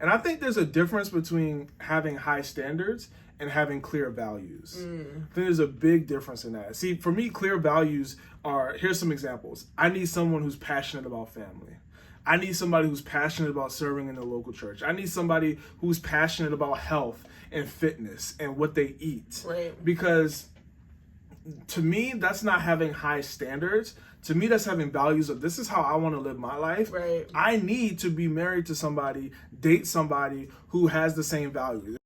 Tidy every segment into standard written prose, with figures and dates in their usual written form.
And I think there's a difference between having high standards and having clear values. I think there's a big difference in that. See, for me, clear values are, here's some examples. I need someone who's passionate about family. I need somebody who's passionate about serving in the local church. I need somebody who's passionate about health and fitness and what they eat. Right. Because to me, that's not having high standards. To me, that's having values of this is how I want to live my life. Right. I need to be married to somebody, date somebody who has the same values.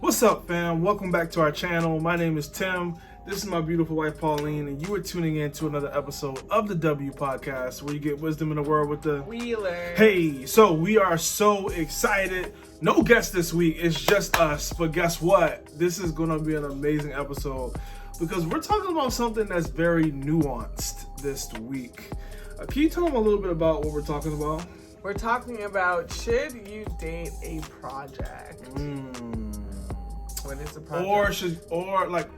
What's up, fam? Welcome back to our channel. My name is Tim. This is my beautiful wife, Pauline, and you are tuning in to another episode of the W Podcast, where you get wisdom in the world with the Wheeler. Hey, so we are so excited. No guest this week. It's just us. But guess what? This is going to be an amazing episode because we're talking about something that's very nuanced this week. Can you tell them a little bit about what we're talking about? We're talking about, should you date a project? What is a project? Or like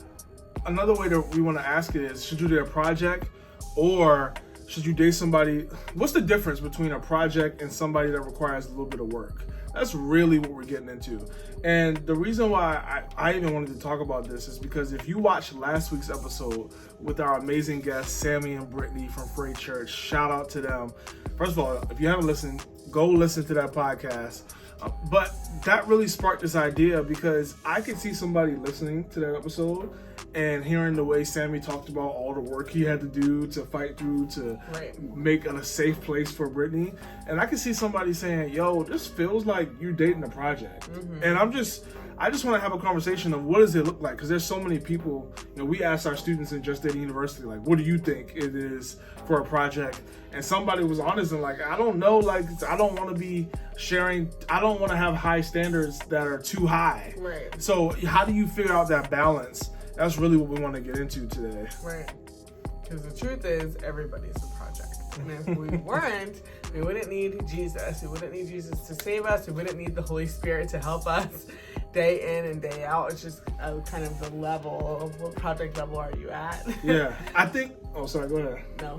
another way that we want to ask it is, should you date a project or should you date somebody? What's the difference between a project and somebody that requires a little bit of work? That's really what we're getting into. And the reason why I even wanted to talk about this is because if you watched last week's episode with our amazing guests, Sammy and Brittany from Freight Church, shout out to them. First of all, if you haven't listened, go listen to that podcast. But that really sparked this idea because I could see somebody listening to that episode and hearing the way Sammy talked about all the work he had to do to fight through to make it a safe place for Brittany. And I could see somebody saying, yo, this feels like you're dating a project. And I just want to have a conversation of what does it look like? Because there's so many people, we asked our students in Just Dating University, like, what do you think it is for a project? And somebody was honest and like, I don't know, like, I don't want to be sharing, I don't want to have high standards that are too high. Right. So how do you figure out that balance? That's really what we want to get into today. Right. Because the truth is, everybody's a project. And if we weren't, we wouldn't need Jesus. We wouldn't need Jesus to save us. We wouldn't need the Holy Spirit to help us day in and day out. It's just kind of the level of what project level are you at? Yeah. I think, sorry, go ahead. No.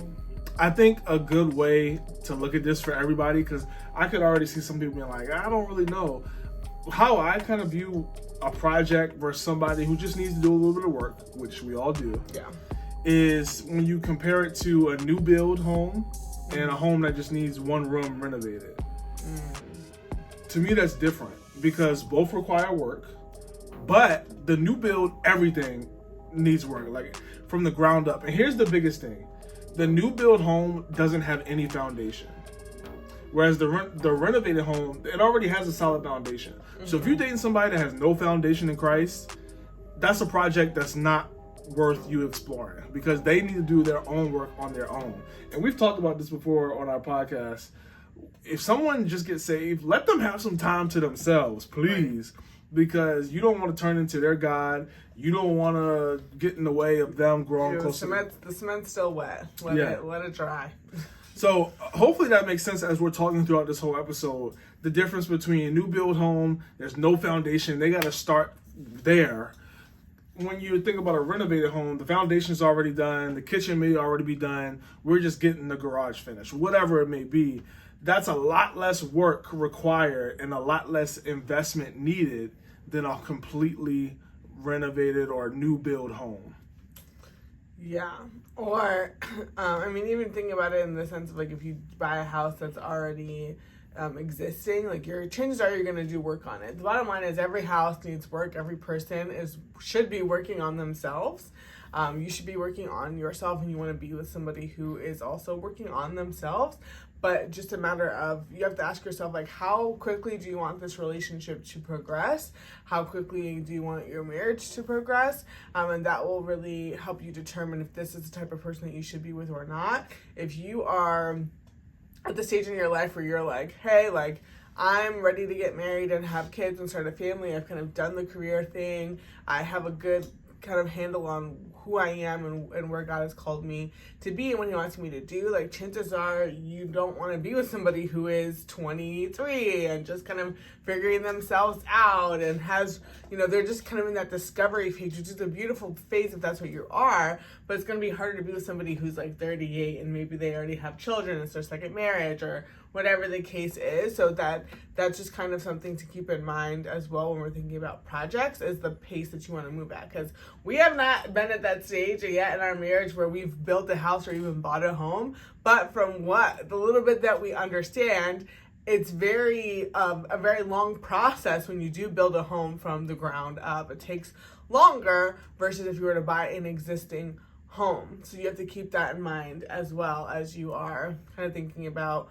I think a good way to look at this for everybody, because I could already see some people being like, I don't really know. How I kind of view a project versus somebody who just needs to do a little bit of work, which we all do, is when you compare it to a new build home and a home that just needs one room renovated. To me, that's different because both require work, but the new build, everything needs work, like from the ground up. And here's the biggest thing. The new build home doesn't have any foundation. Whereas the renovated home, it already has a solid foundation. So if you're dating somebody that has no foundation in Christ, that's a project that's not worth you exploring because they need to do their own work on their own. And we've talked about this before on our podcast. If someone just gets saved, let them have some time to themselves, please. Because you don't want to turn into their God. You don't want to get in the way of them growing closer. The cement's still wet. Let it dry. So hopefully that makes sense as we're talking throughout this whole episode. The difference between a new build home, there's no foundation. They got to start there. When you think about a renovated home, the foundation's already done. The kitchen may already be done. We're just getting the garage finished, whatever it may be. That's a lot less work required and a lot less investment needed than a completely renovated or new build home. Yeah. Or, even think about it in the sense of like if you buy a house that's already existing, like your chances are you're going to do work on it. The bottom line is every house needs work. Every person should be working on themselves. You should be working on yourself and you want to be with somebody who is also working on themselves. But just a matter of, you have to ask yourself, like, how quickly do you want this relationship to progress? How quickly do you want your marriage to progress? And that will really help you determine if this is the type of person that you should be with or not. If you are at the stage in your life where you're like, hey, like, I'm ready to get married and have kids and start a family. I've kind of done the career thing. I have a good kind of handle on who I am and where God has called me to be and what he wants me to do, like chances are you don't want to be with somebody who is 23 and just kind of figuring themselves out and has, they're just kind of in that discovery phase, which is a beautiful phase if that's what you are, but it's going to be harder to be with somebody who's like 38 and maybe they already have children, it's their second marriage or whatever the case is. So that's just kind of something to keep in mind as well when we're thinking about projects, is the pace that you want to move at, because we have not been at that stage yet in our marriage where we've built a house or even bought a home, but from the little bit that we understand, it's a very long process when you do build a home from the ground up. It takes longer versus if you were to buy an existing home. So you have to keep that in mind as well as you are kind of thinking about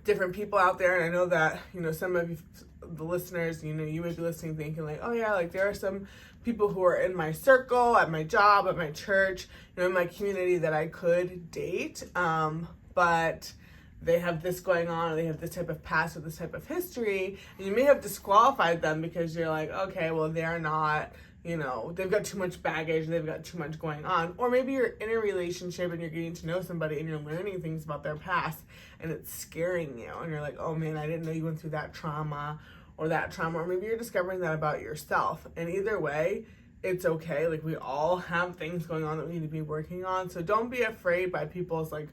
different people out there. And I know that, some of you, the listeners, you may be listening thinking like, oh yeah, like there are some people who are in my circle, at my job, at my church, in my community that I could date, but they have this going on, or they have this type of past or this type of history, and you may have disqualified them because you're like, okay, well, they're not, they've got too much baggage, they've got too much going on. Or maybe you're in a relationship and you're getting to know somebody and you're learning things about their past and it's scaring you. And you're like, oh man, I didn't know you went through that trauma or that trauma. Or maybe you're discovering that about yourself. And either way, it's okay. Like we all have things going on that we need to be working on. So don't be afraid by people's like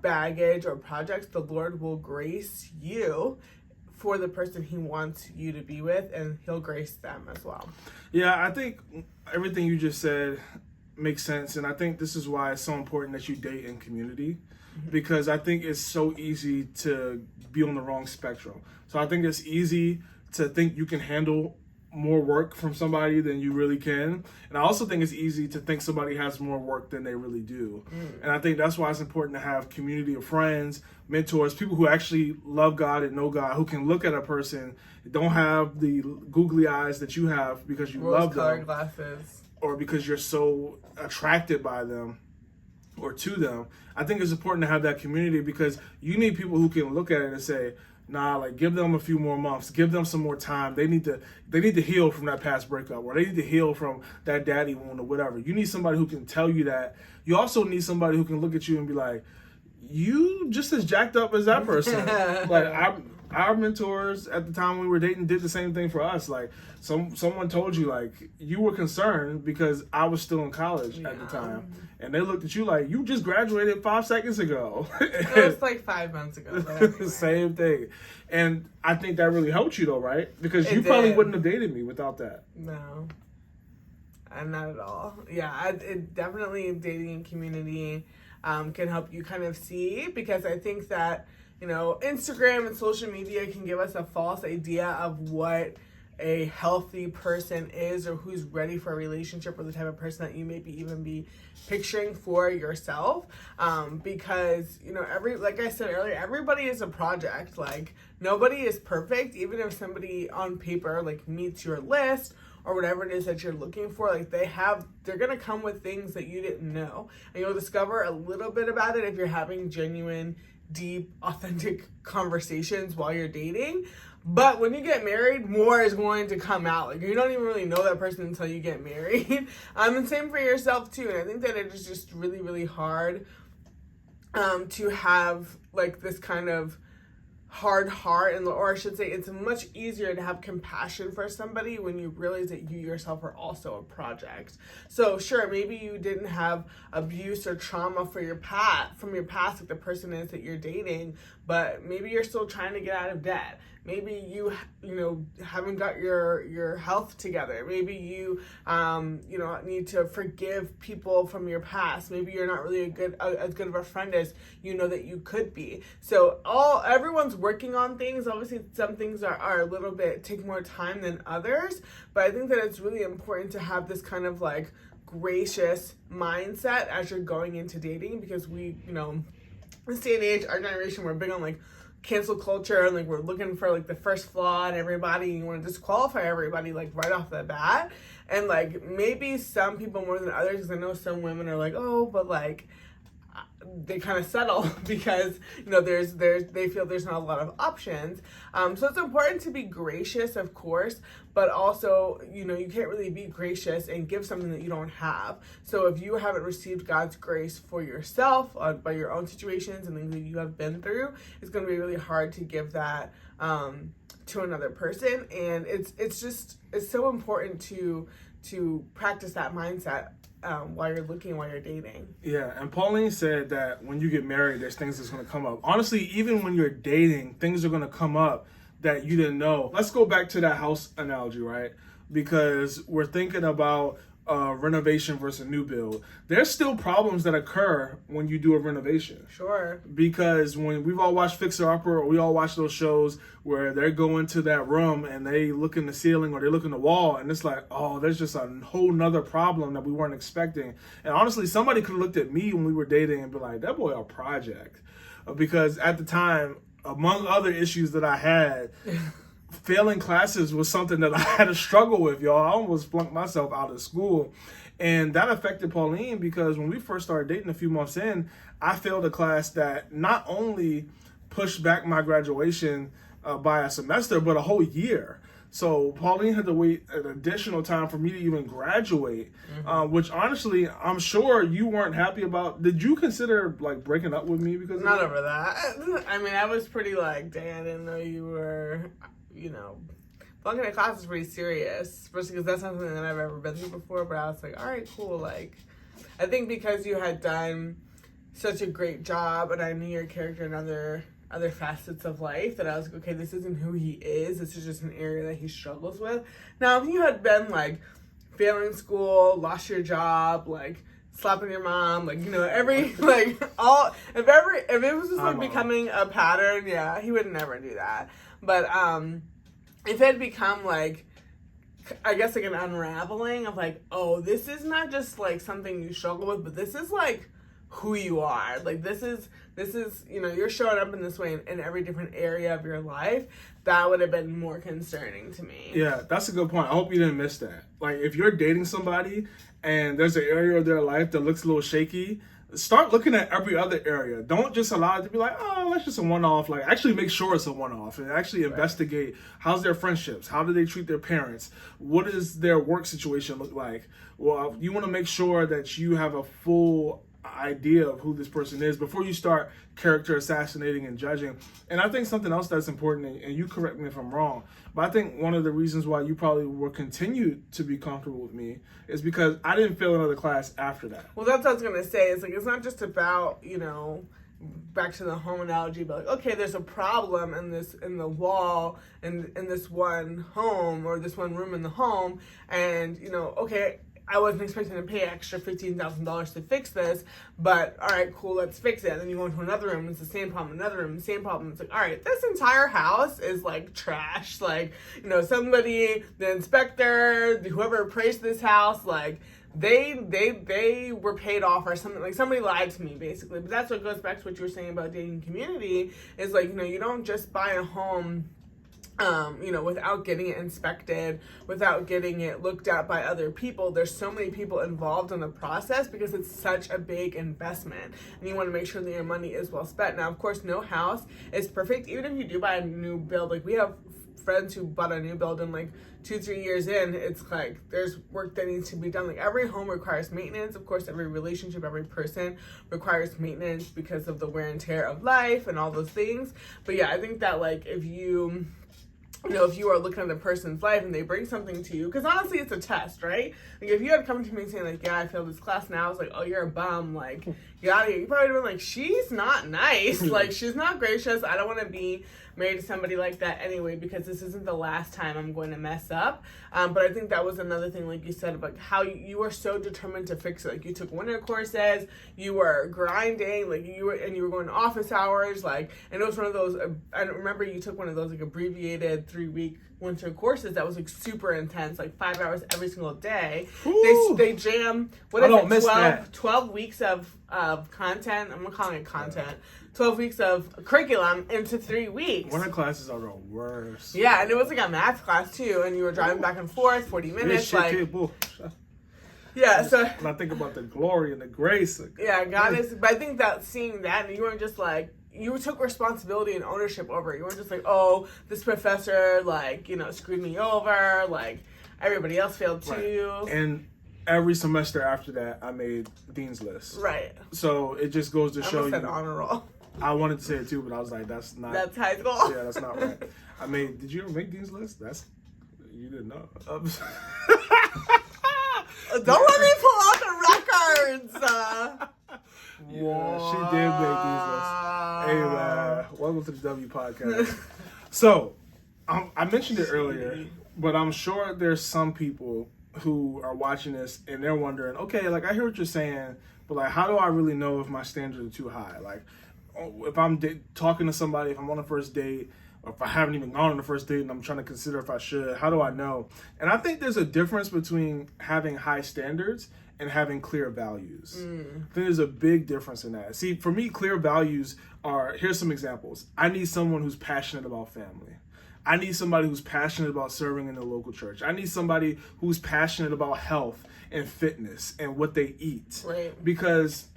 baggage or projects. The Lord will grace you for the person he wants you to be with, and he'll grace them as well. Yeah, I think everything you just said makes sense, and I think this is why it's so important that you date in community, because I think it's so easy to be on the wrong spectrum. So I think it's easy to think you can handle more work from somebody than you really can. And I also think it's easy to think somebody has more work than they really do. And I think that's why it's important to have community of friends, mentors, people who actually love God and know God, who can look at a person, don't have the googly eyes that you have because you love them, glasses, or because you're so attracted by them or to them. I think it's important to have that community because you need people who can look at it and say, nah, like give them a few more months, give them some more time. They need to heal from that past breakup, or they need to heal from that daddy wound or whatever. You need somebody who can tell you that. You also need somebody who can look at you and be like, you just as jacked up as that person. Like our mentors at the time we were dating did the same thing for us. Like someone told you like you were concerned because I was still in college at the time, and they looked at you like you just graduated 5 seconds ago. It was like 5 months ago. But anyway. Same thing, and I think that really helped you though, right? Because you probably wouldn't have dated me without that. No, not at all. Yeah, it definitely dating in community can help you kind of see, because I think that Instagram and social media can give us a false idea of what a healthy person is or who's ready for a relationship, or the type of person that you maybe even be picturing for yourself. Because, like I said earlier, everybody is a project. Like nobody is perfect. Even if somebody on paper like meets your list or whatever it is that you're looking for, like they're gonna come with things that you didn't know. And you'll discover a little bit about it if you're having genuine, deep, authentic conversations while you're dating. But when you get married, more is going to come out. Like you don't even really know that person until you get married. And same for yourself too. And I think that it is just really, really hard to have like this kind of hard heart, or I should say it's much easier to have compassion for somebody when you realize that you yourself are also a project. So sure, maybe you didn't have abuse or trauma from your past, like the person is that you're dating, but maybe you're still trying to get out of debt. Maybe you haven't got your health together. Maybe you need to forgive people from your past. Maybe you're not really as good of a friend as you know that you could be. So everyone's working on things. Obviously, some things are a little bit take more time than others. But I think that it's really important to have this kind of like gracious mindset as you're going into dating, because we, this day and age, our generation, we're big on like cancel culture, and like we're looking for like the first flaw in everybody, and you want to disqualify everybody like right off the bat. And like maybe some people more than others, because I know some women are like, oh, but like they kind of settle because they feel there's not a lot of options. So it's important to be gracious, of course, but also you can't really be gracious and give something that you don't have. So if you haven't received God's grace for yourself by your own situations and things that you have been through, it's going to be really hard to give that to another person. And it's so important to practice that mindset while you're dating. Yeah, and Pauline said that when you get married, there's things that's going to come up. Honestly, even when you're dating, things are going to come up that you didn't know. Let's go back to that house analogy, right? Because we're thinking about renovation versus new build. There's still problems that occur when you do a renovation. Sure. Because when we've all watched Fixer Upper, or we all watch those shows where they go into that room and they look in the ceiling or they look in the wall, and it's like, oh, there's just a whole nother problem that we weren't expecting. And honestly, somebody could have looked at me when we were dating and be like, that boy a project. Because at the time, among other issues that I had, failing classes was something that I had to struggle with, y'all. I almost flunked myself out of school. And that affected Pauline because when we first started dating a few months in, I failed a class that not only pushed back my graduation by a semester, but a whole year. So Pauline had to wait an additional time for me to even graduate, which honestly, I'm sure you weren't happy about. Did you consider like breaking up with me because not over that? I mean, I was pretty like, dang, I didn't know you were, flunking a class is pretty serious, especially because that's something that I've ever been through before. But I was like, all right, cool. Like, I think because you had done such a great job and I knew your character in other facets of life, that I was like, okay, this isn't who he is. This is just an area that he struggles with. Now, if you had been like failing school, lost your job, like slapping your mom, like, every, like, all, if it was just like becoming a pattern, yeah, he would never do that. But, if it had become like, I guess like an unraveling of like, oh, this is not just like something you struggle with, but this is like who you are. Like this is, you're showing up in this way in every different area of your life. That would have been more concerning to me. Yeah, that's a good point. I hope you didn't miss that. Like if you're dating somebody and there's an area of their life that looks a little shaky, start looking at every other area. Don't just allow it to be like, oh, that's just a one-off. Like, actually make sure it's a one-off and actually investigate how's their friendships, how do they treat their parents, what does their work situation look like. Well, you want to make sure that you have a full idea of who this person is before you start character assassinating and judging. And I think something else that's important, and you correct me if I'm wrong, but I think one of the reasons why you probably will continue to be comfortable with me is because I didn't fail another class after that. Well, that's what I was going to say. It's like, it's not just about, back to the home analogy, but like, okay, there's a problem in the wall in this one home or this one room in the home, and okay, I wasn't expecting to pay extra $15,000 to fix this, but all right, cool, let's fix it. And then you go into another room, it's the same problem, another room, the same problem. It's like, all right, this entire house is like trash. Like, somebody, the inspector, whoever appraised this house, like, they were paid off or something. Like, somebody lied to me, basically. But that's what goes back to what you were saying about dating community, is like, you don't just buy a home without getting it inspected, without getting it looked at by other people. There's so many people involved in the process because it's such a big investment, and you want to make sure that your money is well spent. Now, of course, no house is perfect. Even if you do buy a new build, like we have friends who bought a new build and like 2-3 years in, it's like there's work that needs to be done. Like every home requires maintenance. Of course, every relationship, every person requires maintenance because of the wear and tear of life and all those things. But yeah, I think that like if you are looking at the person's life and they bring something to you, because honestly, it's a test, right? Like, if you had come to me saying, like, yeah, I failed this class, now I was like, oh, you're a bum, like, get out of here. You probably would have been like, she's not nice. Like, she's not gracious. I don't want to be married to somebody like that anyway, because this isn't the last time I'm going to mess up. But I think that was another thing, like you said, about how you were so determined to fix it. Like, you took winter courses, you were grinding, like, you were going to office hours, like, and it was one of those, I remember you took one of those, like, abbreviated 3-week winter courses that was, like, super intense, like, 5 hours every single day. They jam, 12 weeks of content, I'm calling it content, 12 weeks of curriculum into 3 weeks. Winter classes are the worst. Yeah, and it was like a math class too, and you were driving back and forth 40 minutes. Yeah, so and I think about the glory and the grace. yeah, God is. But I think that seeing that, and you weren't just like, you took responsibility and ownership over it. You weren't just like, oh, this professor, like, you know, screwed me over. Like, everybody else failed too. Right. And every semester after that, I made Dean's List. Right. So it just goes to show you. I honor roll. I wanted to say it too, but I was like, that's not. That's high school. Yeah, that's not right. I mean, did you ever make Dean's List? You didn't know. Don't let me pull out the records. Yeah, she did make Dean's List. Hey, man. Welcome to the W Podcast. So, I mentioned it earlier, but I'm sure there's some people who are watching this and they're wondering, okay, like, I hear what you're saying, but, like, how do I really know if my standards are too high? Like, if I'm talking to somebody, if I'm on a first date, or if I haven't even gone on the first date and I'm trying to consider if I should, how do I know? And I think there's a difference between having high standards and having clear values. I think there's a big difference in that. See, for me, clear values are, here's some examples. I need someone who's passionate about family. I need somebody who's passionate about serving in the local church. I need somebody who's passionate about health and fitness and what they eat. Right. Because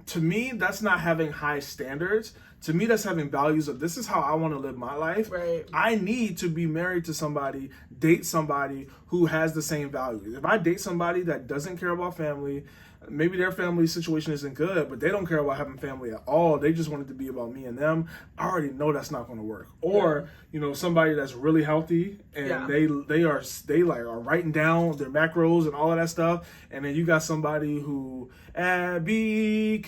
to me, that's not having high standards. To me, that's having values of this is how I want to live my life. Right. I need to be married to somebody, date somebody who has the same values. If I date somebody that doesn't care about family, maybe their family situation isn't good, but they don't care about having family at all. They just want it to be about me and them. I already know that's not going to work. Or, you know, somebody that's really healthy and they are writing down their macros and all of that stuff. And then you got somebody who BK,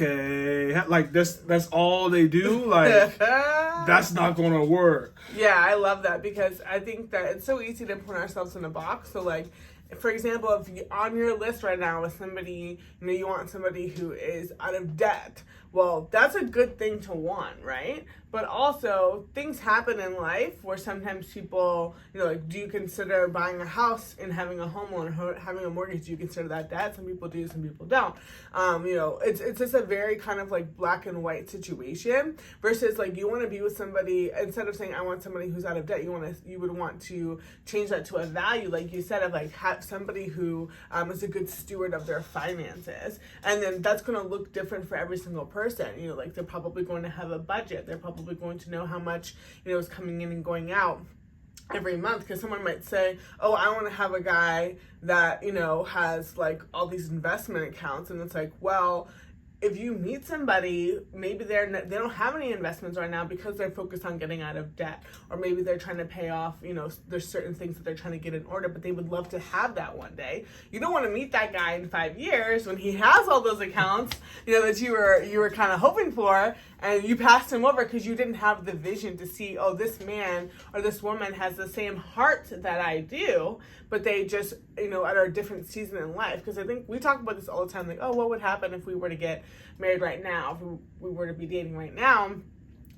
like that's all they do. Like that's not going to work. Yeah, I love that because I think that it's so easy to put ourselves in a box. So like, for example, if you, on your list right now is somebody, you know, you want somebody who is out of debt. Well, that's a good thing to want, right? But also, things happen in life where sometimes people, you know, like, do you consider buying a house and having a home loan or having a mortgage? Do you consider that debt? Some people do, some people don't. You know, it's just a very kind of like black and white situation versus like you want to be with somebody, instead of saying I want somebody who's out of debt, you would want to change that to a value, like you said, of like have somebody who is a good steward of their finances. And then that's going to look different for every single person. You know, like they're probably going to have a budget. They're probably going to know how much, you know, is coming in and going out every month, because someone might say, oh, I want to have a guy that, you know, has like all these investment accounts. And it's like, well, if you meet somebody, maybe they don't have any investments right now because they're focused on getting out of debt, or maybe they're trying to pay off, you know, there's certain things that they're trying to get in order, but they would love to have that one day. You don't want to meet that guy in 5 years when he has all those accounts, you know, that you were kind of hoping for, and you passed him over because you didn't have the vision to see, oh, this man or this woman has the same heart that I do, but they just, you know, at a different season in life. Because I think we talk about this all the time, like, oh, what would happen if we were to get married right now, if we were to be dating right now,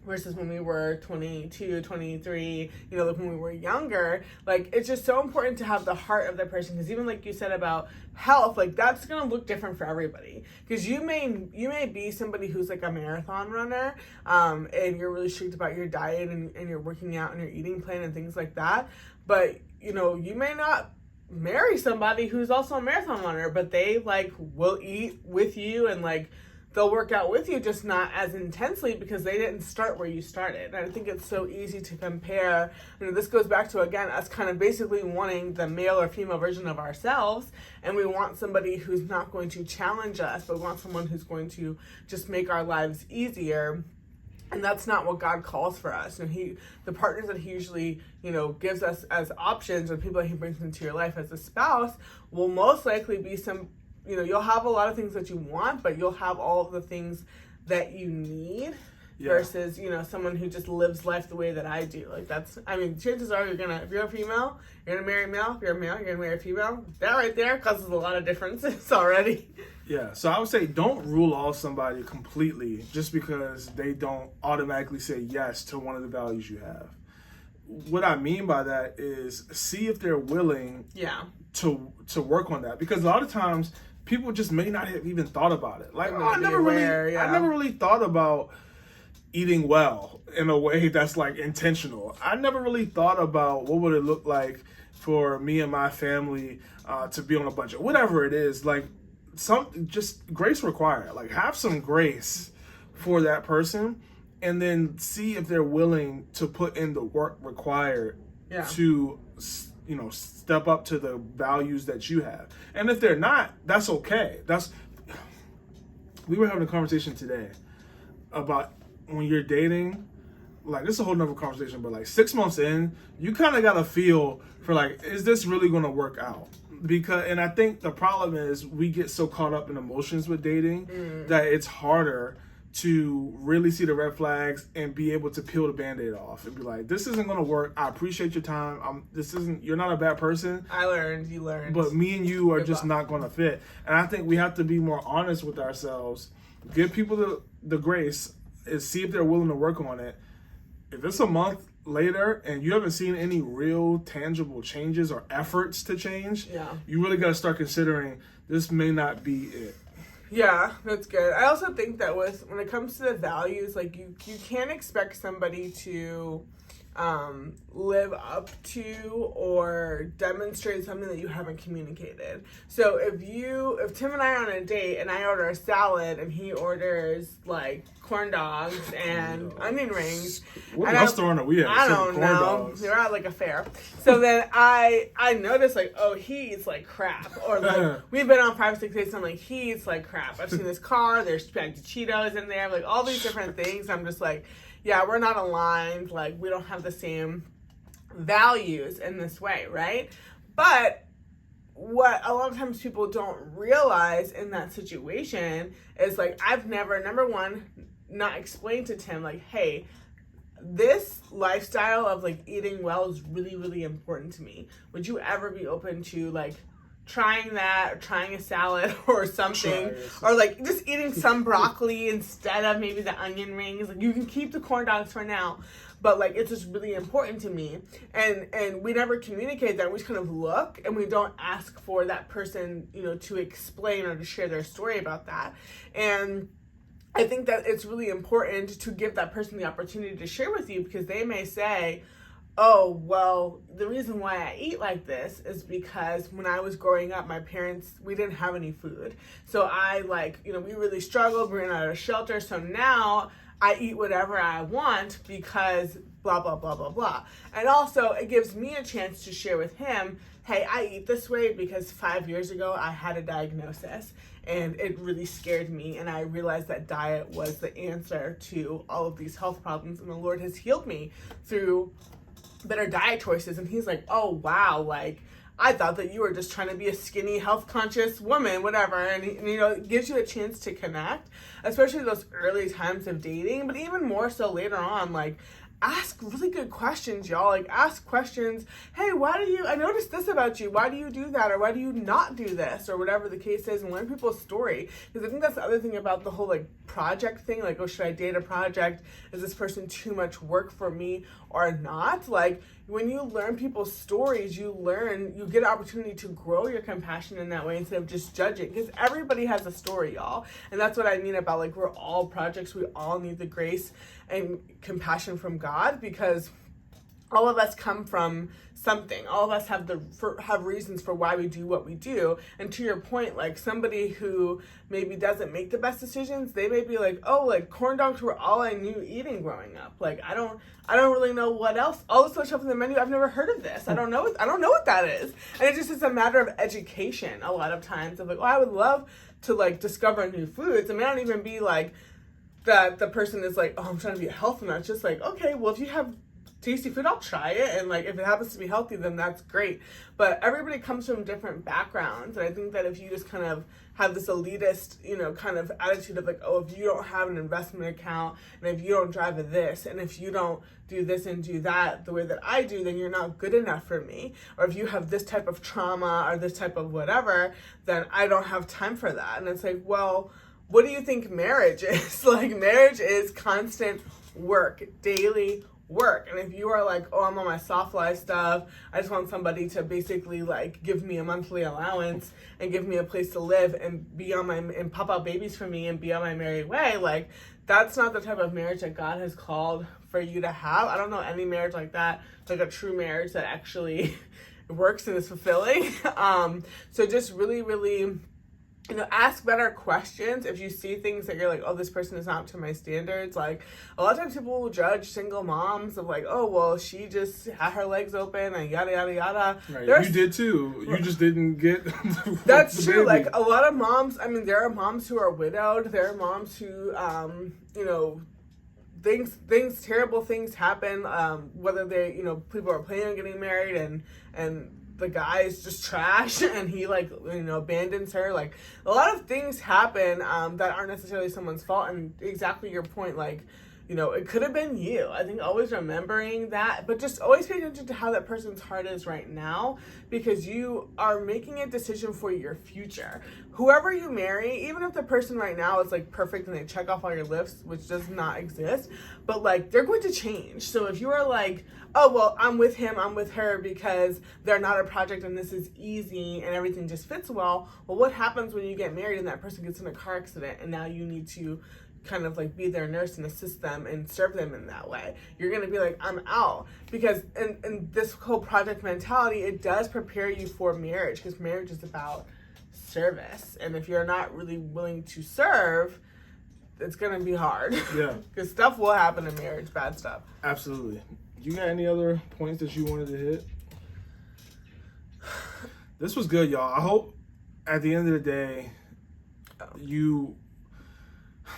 versus when we were 22, 23, you know, like when we were younger. Like, it's just so important to have the heart of the person, because even like you said about health, like that's going to look different for everybody, because you may be somebody who's like a marathon runner, and you're really strict about your diet and you're working out and your eating plan and things like that, but you know, you may not marry somebody who's also a marathon runner, but they like will eat with you and like they'll work out with you, just not as intensely because they didn't start where you started. And I think it's so easy to compare. You know, this goes back to, again, us kind of basically wanting the male or female version of ourselves, and we want somebody who's not going to challenge us, but we want someone who's going to just make our lives easier. And that's not what God calls for us. And the partners that he usually, you know, gives us as options, or people that he brings into your life as a spouse, will most likely be some, you know, you'll have a lot of things that you want, but you'll have all of the things that you need, versus, you know, someone who just lives life the way that I do. Like chances are if you're a female, you're gonna marry a male. If you're a male, you're gonna marry a female. That right there causes a lot of differences already. Yeah, so I would say don't rule off somebody completely just because they don't automatically say yes to one of the values you have. What I mean by that is see if they're willing to work on that, because a lot of times people just may not have even thought about it. Like, I never really thought about eating well in a way that's like intentional. I never really thought about what would it look like for me and my family to be on a budget, whatever it is. Like, just grace required. Like, have some grace for that person, and then see if they're willing to put in the work required to, step up to the values that you have. And if they're not, that's okay. We were having a conversation today about when you're dating. Like, this is a whole nother conversation, but like 6 months in, you kind of got to feel for like, is this really going to work out? And I think the problem is we get so caught up in emotions with dating that it's harder to really see the red flags and be able to peel the Band-Aid off and be like, this isn't going to work. I appreciate your time. You're not a bad person. You learned. But me and you are just not going to fit. And I think we have to be more honest with ourselves. Give people the grace and see if they're willing to work on it. If it's a month later and you haven't seen any real tangible changes or efforts to change, you really got to start considering this may not be it. Yeah, that's good. I also think that when it comes to the values, like you can't expect somebody to live up to or demonstrate something that you haven't communicated. So if Tim and I are on a date and I order a salad and he orders like corn dogs and onion rings, what restaurant are we at? I don't know. They're at like a fair. So then I notice like, oh, he eats like crap, or like we've been on 5-6 dates and I'm like, he eats like crap. I've seen this car. There's spaghetti Cheetos in there, like all these different things. I'm just like, yeah, we're not aligned. Like, we don't have the same values in this way, right? But what a lot of times people don't realize in that situation is like, I've never, number one, not explained to Tim, like, hey, this lifestyle of like eating well is really, really important to me. Would you ever be open to like trying that, or trying a salad or something, or like just eating some broccoli instead of maybe the onion rings? Like, you can keep the corn dogs for now, but like, it's just really important to me. And we never communicate that. We just kind of look and we don't ask for that person, to explain or to share their story about that. And I think that it's really important to give that person the opportunity to share with you, because they may say, oh, well, the reason why I eat like this is because when I was growing up, my parents, we didn't have any food. So I we really struggled. We ran out of shelter. So now I eat whatever I want because blah, blah, blah, blah, blah. And also it gives me a chance to share with him, hey, I eat this way because 5 years ago I had a diagnosis and it really scared me. And I realized that diet was the answer to all of these health problems. And the Lord has healed me through better diet choices. And he's like, oh wow, like I thought that you were just trying to be a skinny, health conscious woman, whatever. And it gives you a chance to connect, especially those early times of dating, but even more so later on. Like, ask really good questions, y'all. Like, ask questions. Hey, I noticed this about you. Why do you do that? Or why do you not do this? Or whatever the case is, and learn people's story. Because I think that's the other thing about the whole like project thing. Like, oh, should I date a project? Is this person too much work for me or not? Like, when you learn people's stories, you get an opportunity to grow your compassion in that way instead of just judging. Because everybody has a story, y'all. And that's what I mean about like, we're all projects. We all need the grace and compassion from God, because all of us come from something. All of us have reasons for why we do what we do. And to your point, like somebody who maybe doesn't make the best decisions, they may be like, oh, like corn dogs were all I knew eating growing up. Like I don't really know what else. All this stuff on the menu, I've never heard of this. I don't know what that is. And it just is a matter of education a lot of times of like, oh, I would love to like discover new foods. It may not even be like that the person is like, oh, I'm trying to be a health nut. It's just like, okay, well, if you have tasty food, I'll try it, and like if it happens to be healthy, then that's great. But everybody comes from different backgrounds, and I think that if you just kind of have this elitist, kind of attitude of like, oh, if you don't have an investment account, and if you don't drive a this, and if you don't do this and do that the way that I do, then you're not good enough for me. Or if you have this type of trauma or this type of whatever, then I don't have time for that. And it's like, well, what do you think marriage is? Like, marriage is constant work, daily work. And if you are like, oh, I'm on my soft life stuff, I just want somebody to basically like give me a monthly allowance and give me a place to live and and pop out babies for me and be on my merry way, like that's not the type of marriage that God has called for you to have. I don't know any marriage like that, like a true marriage that actually works and is fulfilling. So just really, really, ask better questions. If you see things that you're like, oh, this person is not up to my standards, like a lot of times people will judge single moms of like, oh, well, she just had her legs open and yada yada yada. Right. You did too. You just didn't get. That's true. Baby. Like a lot of moms. I mean, there are moms who are widowed. There are moms who, terrible things happen. Whether they, people are planning on getting married and the guy is just trash and he abandons her. Like a lot of things happen that aren't necessarily someone's fault. And exactly your point, it could have been you. I think always remembering that, but just always pay attention to how that person's heart is right now, because you are making a decision for your future. Whoever you marry, even if the person right now is perfect and they check off all your lists, which does not exist, but they're going to change. So if you are oh, well, I'm with him, I'm with her because they're not a project and this is easy and everything just fits well, what happens when you get married and that person gets in a car accident and now you need to kind of be their nurse and assist them and serve them in that way? You're going to be I'm out. Because in this whole project mentality, it does prepare you for marriage, because marriage is about service. And if you're not really willing to serve, it's going to be hard. Yeah. Because stuff will happen in marriage, bad stuff. Absolutely. You got any other points that you wanted to hit? This was good, y'all. I hope at the end of the day, you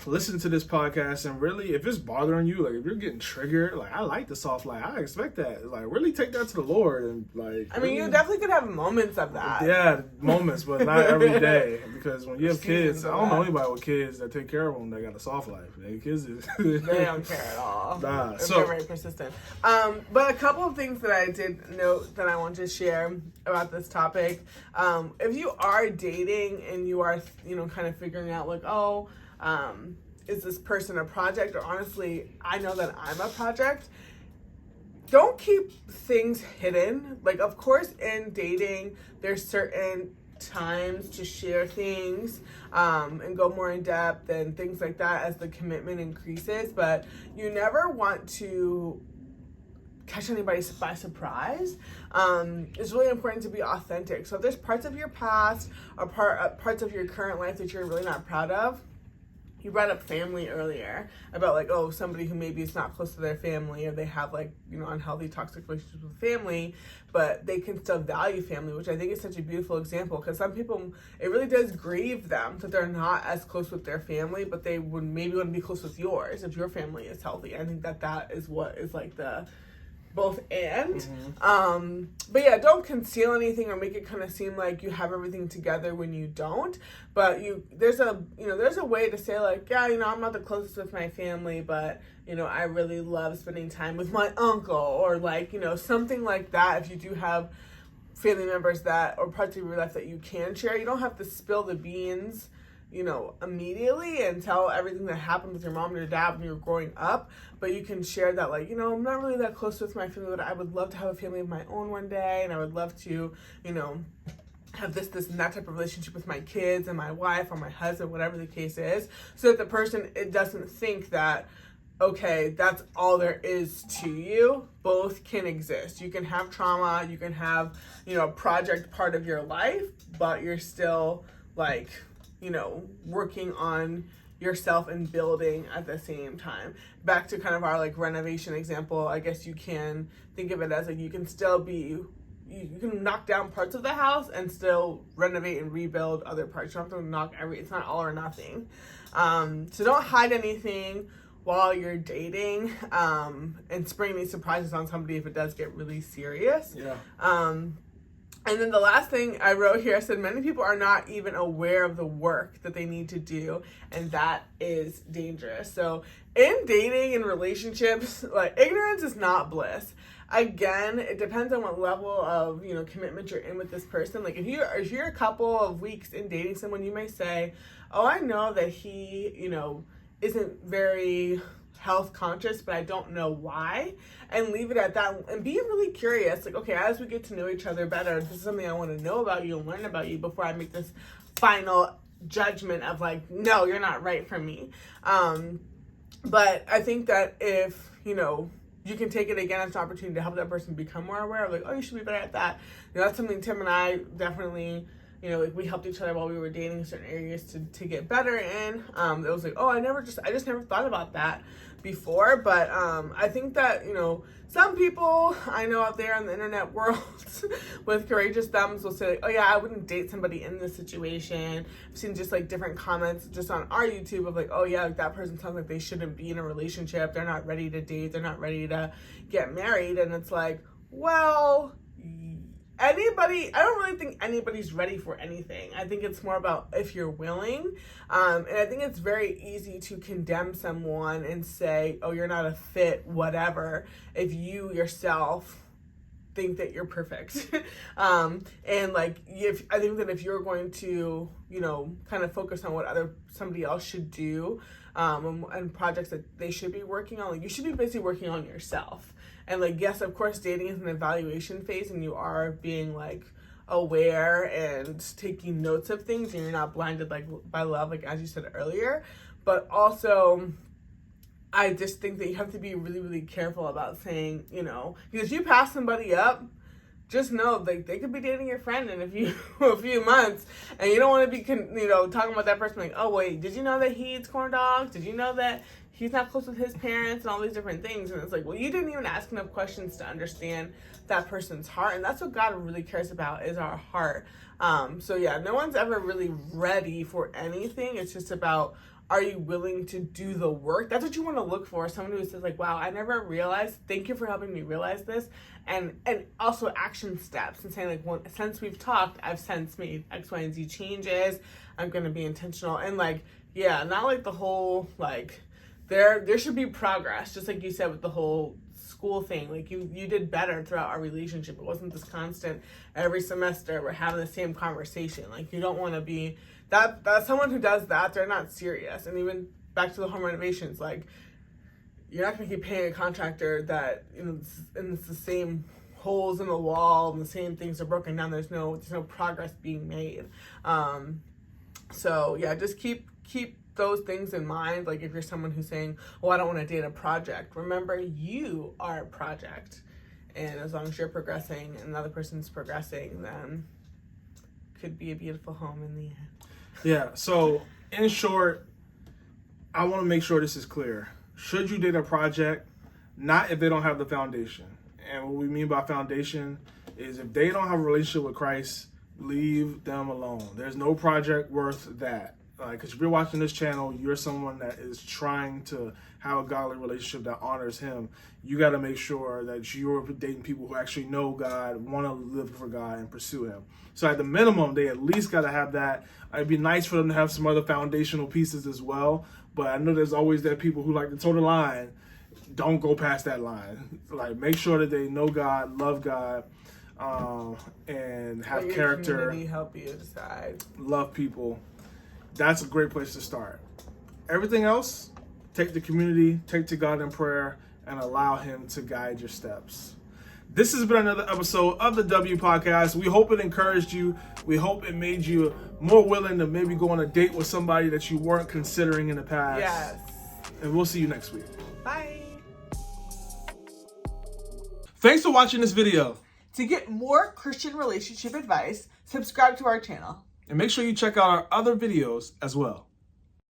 listen to this podcast and really, if it's bothering you, if you're getting triggered, I like the soft light. I expect that. Really take that to the Lord and I mean, you definitely could have moments of that. Yeah, moments, but not every day. Because when you have kids, I don't know anybody with kids that take care of them that got a soft life. Kids they don't care at all. Nah, they're very persistent. But a couple of things that I did note that I want to share about this topic. If you are dating and you are, kind of figuring out is this person a project, or honestly, I know that I'm a project, don't keep things hidden. Of course, in dating, there's certain times to share things and go more in depth and things like that as the commitment increases, but you never want to catch anybody by surprise. It's really important to be authentic. So if there's parts of your past or parts of your current life that you're really not proud of, you brought up family earlier about somebody who maybe is not close to their family, or they have unhealthy, toxic relationships with family, but they can still value family, which I think is such a beautiful example, because some people, it really does grieve them that they're not as close with their family, but they would maybe want to be close with yours if your family is healthy. I think that is what is the both and. Mm-hmm. But yeah, don't conceal anything or make it kind of seem like you have everything together when you don't. But there's a way to say I'm not the closest with my family, but I really love spending time with my uncle, or something like that. If you do have family members or parts of your life that you can share, you don't have to spill the beans immediately and tell everything that happened with your mom and your dad when you were growing up, but you can share that I'm not really that close with my family, but I would love to have a family of my own one day, and I would love to have this and that type of relationship with my kids and my wife or my husband, whatever the case is, so that the person, it doesn't think that, okay, that's all there is to you. Both can exist. You can have trauma, you can have a project part of your life, but you're still working on yourself and building at the same time. Back to kind of our renovation example, I guess you can think of it as you can still you can knock down parts of the house and still renovate and rebuild other parts. You don't have to it's not all or nothing. So don't hide anything while you're dating and spring these surprises on somebody if it does get really serious. Yeah. And then the last thing I wrote here, I said many people are not even aware of the work that they need to do, and that is dangerous. So in dating and relationships, ignorance is not bliss. Again, it depends on what level of commitment you're in with this person. If you're a couple of weeks in dating someone, you may say, oh, I know that he isn't very health conscious, but I don't know why, and leave it at that, and be really curious. Okay, as we get to know each other better, this is something I want to know about you and learn about you before I make this final judgment of no, you're not right for me. But I think that if you you can take it again as an opportunity to help that person become more aware of like, oh, you should be better at that. You know, that's something Tim and I definitely, you know, like we helped each other while we were dating certain areas to get better in. It was like, oh, I just never thought about that before. But I think that, you know, some people I know out there in the internet world with courageous thumbs will say, like, oh yeah, I wouldn't date somebody in this situation. I've seen just like different comments just on our YouTube of like, oh yeah, like that person sounds like they shouldn't be in a relationship. They're not ready to date. They're not ready to get married. And it's like, well, I don't really think anybody's ready for anything. I think it's more about if you're willing. And I think it's very easy to condemn someone and say, oh, you're not a fit, whatever, if you yourself think that you're perfect. And like, I think that if you're going to, you know, kind of focus on what somebody else should do, and projects that they should be working on, like you should be basically working on yourself. And like, yes, of course, dating is an evaluation phase and you are being like aware and taking notes of things and you're not blinded like by love, like as you said earlier. But also, I just think that you have to be really, really careful about saying, you know, because if you pass somebody up, just know like they could be dating your friend in a few months, and you don't want to be talking about that person like, oh wait, did you know that he eats corn dogs? Did you know that he's not close with his parents and all these different things? And it's like, well, you didn't even ask enough questions to understand that person's heart, and that's what God really cares about, is our heart. So yeah, no one's ever really ready for anything. It's just about, are you willing to do the work? That's what you want to look for. Someone who says like, wow, I never realized, thank you for helping me realize this. And also action steps and saying like, well, since we've talked, I've since made X, Y, and Z changes. I'm going to be intentional. And like, yeah, not like the whole, like there should be progress. Just like you said with the whole school thing, like you did better throughout our relationship. It wasn't this constant every semester we're having the same conversation. Like you don't want to be that someone who does that, they're not serious. And even back to the home renovations, like you're not going to keep paying a contractor that, you know, and it's the same holes in the wall and the same things are broken down. There's no progress being made. So yeah, just keep those things in mind. Like if you're someone who's saying, well, I don't want to date a project, remember you are a project. And as long as you're progressing and another person's progressing, then could be a beautiful home in the end. Yeah, so in short, I want to make sure this is clear. Should you date a project? Not if they don't have the foundation. And what we mean by foundation is if they don't have a relationship with Christ, leave them alone. There's no project worth that. Because if you're watching this channel, you're someone that is trying to have a godly relationship that honors him. You got to make sure that you're dating people who actually know God, want to live for God, and pursue him. So at the minimum, they at least got to have that. It'd be nice for them to have some other foundational pieces as well. But I know there's always that people who like to toe the line. Don't go past that line. Like, make sure that they know God, love God, and have character. Community help you decide. Love people. That's a great place to start. Everything else, take the community, take to God in prayer, and allow him to guide your steps. This has been another episode of the W Podcast. We hope it encouraged you. We hope it made you more willing to maybe go on a date with somebody that you weren't considering in the past. Yes. And we'll see you next week. Bye. Thanks for watching this video. To get more Christian relationship advice, subscribe to our channel. And make sure you check out our other videos as well.